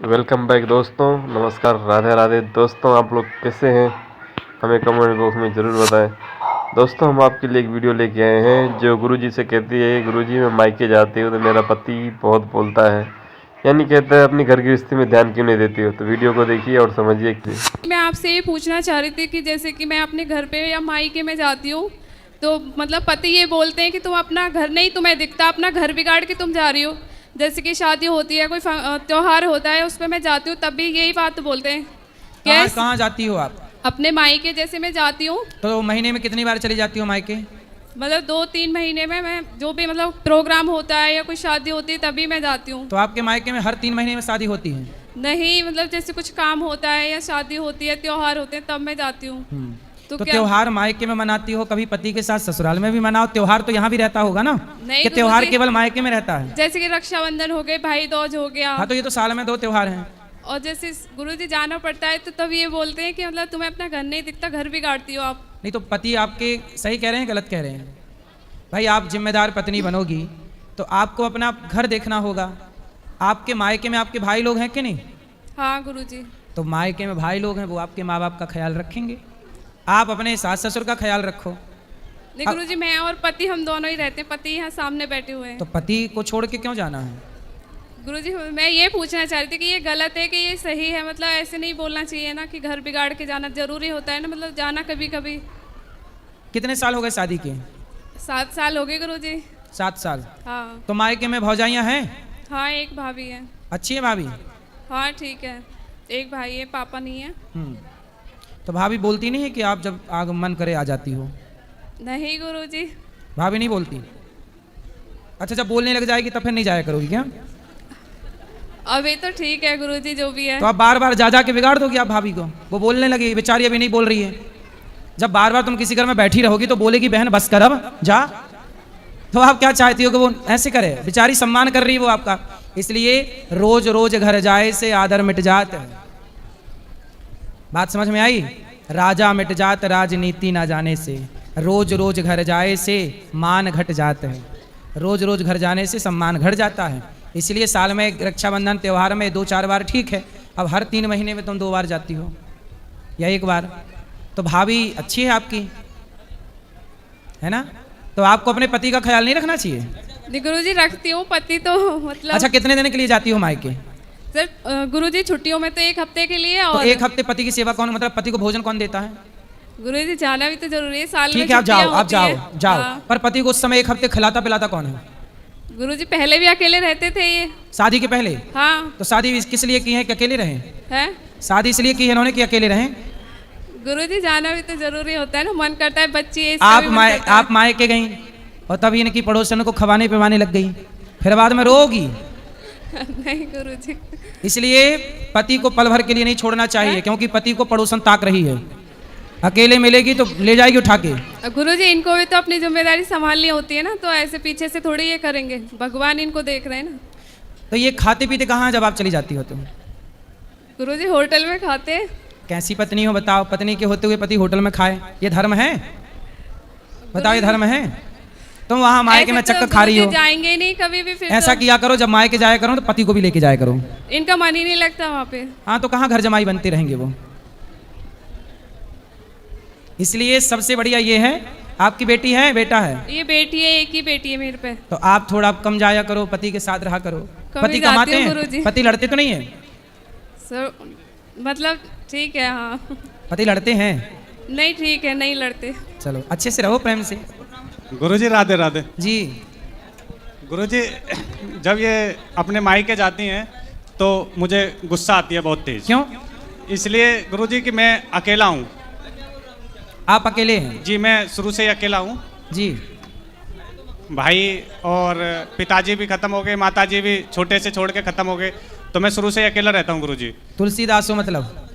Welcome back दोस्तों। नमस्कार, राधे राधे दोस्तों। आप लोग कैसे हैं हमें कमेंट बॉक्स में ज़रूर बताएं। दोस्तों हम आपके लिए एक वीडियो लेके आए हैं जो गुरुजी से कहती है, गुरुजी मैं मायके जाती हूँ तो मेरा पति बहुत बोलता है, यानी कहता है अपनी घर गृहस्थी में ध्यान क्यों नहीं देती हो। तो वीडियो को देखिए और समझिए कि मैं आपसे ये पूछना चाह रही थी कि जैसे कि मैं अपने घर पे या मायके में जाती हूँ तो मतलब पति ये बोलते हैं कि तुम अपना घर नहीं तुम्हें दिखता, अपना घर बिगाड़ के तुम जा रही हो। जैसे कि शादी होती है, कोई त्योहार होता है, उस पर मैं जाती हूँ तब भी यही बात बोलते हैं। कहाँ जाती हो आप? अपने मायके जैसे मैं जाती हूँ तो महीने में कितनी बार चली जाती हो मायके? मतलब 2-3 महीने में मैं जो भी मतलब प्रोग्राम होता है या कोई शादी होती है तभी मैं जाती हूँ। तो आपके मायके में हर 3 महीने में शादी होती है? नहीं, मतलब जैसे कुछ काम होता है या शादी होती है, त्योहार होते हैं तब मैं जाती हूँ। तो त्योहार मायके में मनाती हो, कभी पति के साथ ससुराल में भी मनाओ। त्योहार तो यहाँ भी रहता होगा ना? नहीं, कि त्योहार केवल मायके में रहता है? जैसे कि रक्षाबंधन हो गए, भाई दूज हो गया। हाँ, तो ये तो साल में 2 त्योहार हैं। और जैसे गुरुजी जाना पड़ता है तो तब ये बोलते हैं कि मतलब तुम्हें अपना घर नहीं दिखता, घर बिगाड़ती हो आप। नहीं तो पति आपके सही कह रहे हैं गलत कह रहे हैं? भाई आप जिम्मेदार पत्नी बनोगी तो आपको अपना घर देखना होगा। आपके मायके में आपके भाई लोग हैं कि नहीं? हाँ गुरुजी। तो मायके में भाई लोग हैं, वो आपके माँ बाप का ख्याल रखेंगे। आप अपने सास ससुर का ख्याल रखो। नहीं गुरुजी, मैं और पति हम दोनों ही रहते हैं। पति यहाँ सामने बैठे हुए हैं। तो पति को छोड़ के क्यों जाना है? गुरुजी मैं ये पूछना चाह रही थी कि ये गलत है कि ये सही है? मतलब ऐसे नहीं बोलना चाहिए ना कि घर बिगाड़ के जाना जरूरी होता है ना, मतलब जाना कभी कभी। कितने साल हो गए शादी के? 7 साल हो गए गुरुजी। 7 साल। हाँ। तो मायके में भौजाइयाँ हैं? हाँ, एक भाभी है। अच्छी है भाभी? हाँ ठीक है, एक भाई है, पापा नहीं है। तो भाभी बोलती नहीं है कि आप जब आगमन करे आ जाती हो? नहीं गुरुजी। भाभी नहीं बोलती? अच्छा, जब बोलने लग जाएगी तब फिर नहीं जाया करोगी क्या? अभी तो ठीक है गुरुजी, जो भी है। तो आप बार बार जा के बिगाड़ दोगी आप भाभी को? वो बोलने लगी, बेचारी अभी नहीं बोल रही है। जब बार बार तुम किसी घर में बैठी रहोगी तो बोलेगी बहन बस कर अब जा। तो आप क्या चाहती हो कि वो ऐसे करे? बेचारी सम्मान कर रही है वो आपका। इसलिए रोज रोज घर जाए से आदर मिट जात है। बात समझ में आई? राजा मिट जात राजनीति ना जाने से। रोज रोज घर जाए से मान घट जाते हैं। रोज रोज घर जाने से सम्मान घट जाता है। इसलिए साल में रक्षाबंधन त्यौहार में 2-4 बार ठीक है। अब हर 3 महीने में तुम 2 बार जाती हो या 1 बार। तो भाभी अच्छी है आपकी, है ना? तो आपको अपने पति का ख्याल नहीं रखना चाहिए? गुरुजी रखती हूँ पति तो मतलब। अच्छा, कितने दिन के लिए जाती हो मायके? सर गुरुजी छुट्टियों में तो 1 हफ्ते के लिए। और तो 1 हफ्ते पति की सेवा कौन, मतलब पति को भोजन कौन देता है? गुरुजी जाना भी तो जरूरी है, साल में ठीक है, आप जाओ, आप जाओ जाओ। हाँ। पर पति को उस समय 1 हफ्ते खिलाता पिलाता कौन है? गुरुजी पहले भी अकेले रहते थे ये। शादी के पहले? हाँ। तो शादी किस लिए की है कि अकेले रहे? है शादी इसलिए की है इन्होंने कि अकेले रहें? गुरुजी जाना भी तो जरूरी होता है ना, मन करता है बच्ची। आप मायके गई और तभी इनकी पड़ोसन को खवाने पिवाने लग गई, फिर बाद में रोगी। नहीं गुरुजी। इसलिए पति को पल भर के लिए नहीं छोड़ना चाहिए, क्योंकि पति को पड़ोसन ताक रही है। अकेले मिलेगी तो ले जाएगी उठा के। गुरुजी इनको भी तो अपनी जिम्मेदारी संभालनी होती है ना, तो ऐसे पीछे से थोड़ी ये करेंगे, भगवान इनको देख रहे हैं ना। तो ये खाते पीते कहाँ जब आप चली जाती हो? तुम गुरुजी होटल में खाते हैं। कैसी पत्नी हो बताओ? पत्नी के होते हुए पति होटल में खाए, ये धर्म है? बताओ, ये धर्म है? तुम वहां मायके में चक्कर खा रही हो। जाएंगे नहीं कभी भी। फिर ऐसा किया करो, जब मायके जाया करो तो पति को भी लेके जाया करो। इनका मन ही नहीं लगता वहाँ पे। हाँ, तो कहाँ घर जमाई बनते रहेंगे वो? इसलिए सबसे बढ़िया ये है। आपकी बेटी है बेटा है? ये बेटी है, एक ही बेटी है मेरे पे। तो आप थोड़ा कम जाया करो, पति के साथ रहा करो। पति कमाते हैं? पति लड़ते तो नहीं है? सर मतलब ठीक है। हाँ पति लड़ते हैं? नहीं ठीक है, नहीं लड़ते। चलो अच्छे से रहो, प्रेम से। गुरुजी राधे राधे जी। गुरुजी जब ये अपने मायके जाती हैं तो मुझे गुस्सा आती है बहुत तेज। क्यों? इसलिए गुरुजी कि मैं अकेला हूँ। आप अकेले हैं? जी, मैं शुरू से ही अकेला हूँ जी। भाई और पिताजी भी खत्म हो गए, माताजी भी छोटे से छोड़ के खत्म हो गए, तो मैं शुरू से ही अकेला रहता हूँ गुरुजी। तुलसीदास हो मतलब?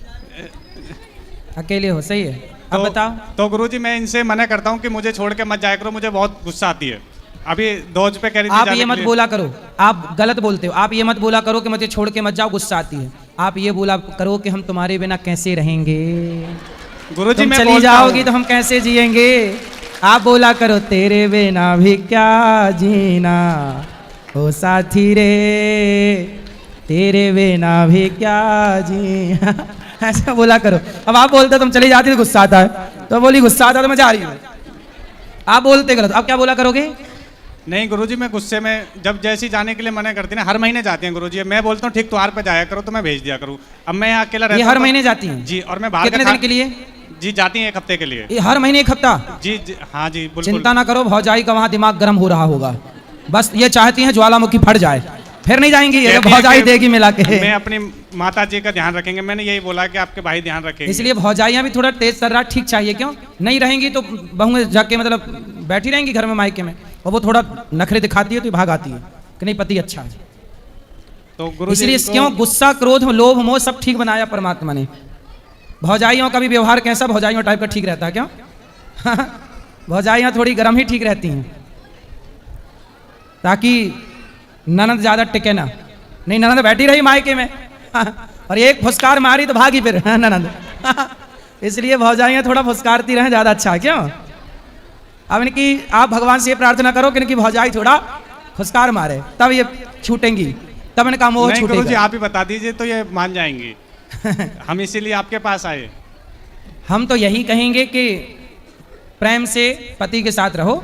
अकेले हो, सही है। अब बताओ। तो गुरुजी मैं इनसे मना करता हूँ कि मुझे छोड़ के मत जाया करो, मुझे बहुत गुस्सा आती है। अभी दोज पे कह रही थी आप ये मत बोला करो, आप गलत बोलते हो। आप ये मत बोला करो कि मुझे छोड़ के मत जाओ, गुस्सा आती है। आप ये बोला करो कि हम तुम्हारे बिना कैसे रहेंगे। गुरुजी तुम मैं चली जाओगी तो हम कैसे जिएंगे। आप बोला करो तेरे बिना भी क्या जीना, ओ साथी रे तेरे बिना भी क्या जी ऐसा बोला करो। अब आप बोलते तुम चली जाती तो गुस्सा आता है, तो बोली गुस्सा आता तो मैं जा रही हूँ। आप बोलते गलत, आप क्या बोला करोगे? नहीं गुरुजी, मैं गुस्से में जब जैसी जाने के लिए मना करती ना, हर महीने जाती हैं गुरुजी। मैं बोलता हूँ ठीक त्योहार पे जाया करो तो मैं भेज दिया करूँ। अब मैं यहाँ अकेला रहता ये हूँ हर तो- महीने जाती हैं? जी, और मैं बाहर कितने का दिन के लिए? जी जाती हैं 1 हफ्ते के लिए। ये हर महीने 1 हफ्ता? जी, जी हाँ जी बिल्कुल। चिंता ना करो, भौजाई का वहां दिमाग गर्म हो रहा होगा। बस ये चाहती हैं ज्वालामुखी फट जाए, फिर नहीं जाएंगी। ये कहती हैं भौजाई कि देगी मिला के। मैं अपनी माता जी का ध्यान रखेंगे। मैंने यही बोला कि आपके भाई ध्यान रखेंगे। इसलिए भौजाइयाँ भी थोड़ा तेज तर्रार ठीक चाहिए। क्यों नहीं रहेंगी तो बहू जाके मतलब बैठी रहेंगी घर में मायके में, और वो थोड़ा नखरे दिखाती है तो भाग आती है कि नहीं पति अच्छा है। तो गुरुजी इसलिए क्यों गुस्सा, क्रोध, लोभ, मोह सब ठीक बनाया परमात्मा ने। भौजाइयों का भी व्यवहार कैसा भौजाइयों टाइप का ठीक रहता है? क्यों भौजाइयाँ थोड़ी गर्म ही ठीक रहती हैं, ताकि ननद ज्यादा टिके ना। नहीं, ननद बैठी रही मायके में और एक फुसकार मारी तो भागी फिर ननद इसलिए भौजाइयाँ थोड़ा फुसकारती रहें, ज्यादा अच्छा है। क्यों? अब इनकी आप भगवान से ये प्रार्थना करो कि इनकी भौजाई थोड़ा फुसकार मारे, तब ये छूटेंगी, तब इनका मोह नहीं गुरुजी, छूटेगा। आप ही बता दीजिए तो ये मान जाएंगी। हम इसीलिए आपके पास आए। हम तो यही कहेंगे कि प्रेम से पति के साथ रहो,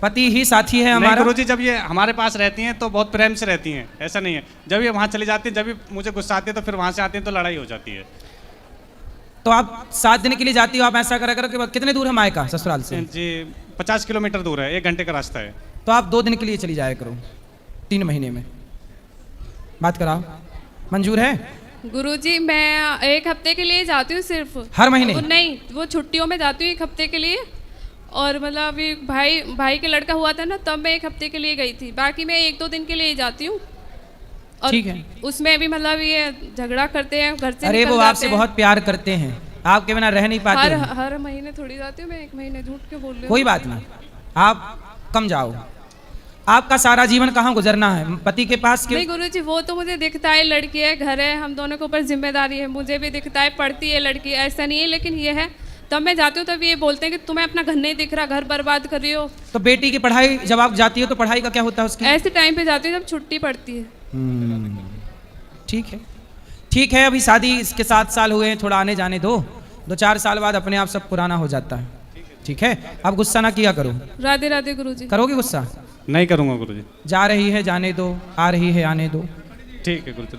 पति ही साथी है नहीं हमारा। गुरुजी, जब ये हमारे पास रहती हैं तो बहुत प्रेम से रहती हैं, ऐसा नहीं है। जब ये वहाँ चली जाती है, जब भी मुझे गुस्सा आती है तो फिर वहाँ से आती हैं तो लड़ाई हो जाती है। तो आप 7 दिन के लिए जाती हो, आप ऐसा करा करो कि कितने दूर है मायका ससुराल से? जी 50 किलोमीटर दूर है, 1 घंटे का रास्ता है। तो आप 2 दिन के लिए चली जाया करो 3 महीने में। बात कराओ, मंजूर है? गुरुजी मैं 1 हफ्ते के लिए जाती हूँ सिर्फ। हर महीने? वो नहीं, वो छुट्टियों में जाती हूँ 1 हफ्ते के लिए। और मतलब अभी भाई के लड़का हुआ था ना, तब मैं 1 हफ्ते के लिए गई थी। बाकी मैं 1-2 दिन के लिए ही जाती हूँ। और ठीक है। उसमें भी मतलब ये झगड़ा करते हैं, घर से अरे निकल वो जाते आपसे हैं। बहुत प्यार करते हैं, आपके बिना रह नहीं पाते हैं। हर महीने थोड़ी जाती हूँ मैं, 1 महीने झूठ के बोल रही हूँ। कोई बात नहीं, आप कम जाओ। आपका सारा जीवन कहाँ गुजरना है? पति के पास नहीं क्यों? गुरुजी, वो तो मुझे दिखता है, लड़की है, घर है, हम दोनों के ऊपर जिम्मेदारी है। मुझे भी दिखता है, पढ़ती है लड़की, ऐसा नहीं है। लेकिन ये है, तब मैं जाती हूँ तब ये बोलते हैं कि तुम्हें अपना घर नहीं दिख रहा, घर बर्बाद कर रही हो। तो बेटी की पढ़ाई जब आप जाती हो तो पढ़ाई का क्या होता है उसकी? ऐसे टाइम पे जाती हूँ जब छुट्टी पड़ती है। ठीक है, ठीक है। अभी शादी इसके 7 साल हुए हैं, थोड़ा आने जाने दो। 2-4 साल बाद अपने आप सब पुराना हो जाता है। ठीक है, आप गुस्सा ना किया करो। राधे राधे गुरुजी। करोगे गुस्सा? नहीं करूँगा गुरुजी। जा रही है जाने दो, आ रही है आने दो। ठीक है गुरुजी।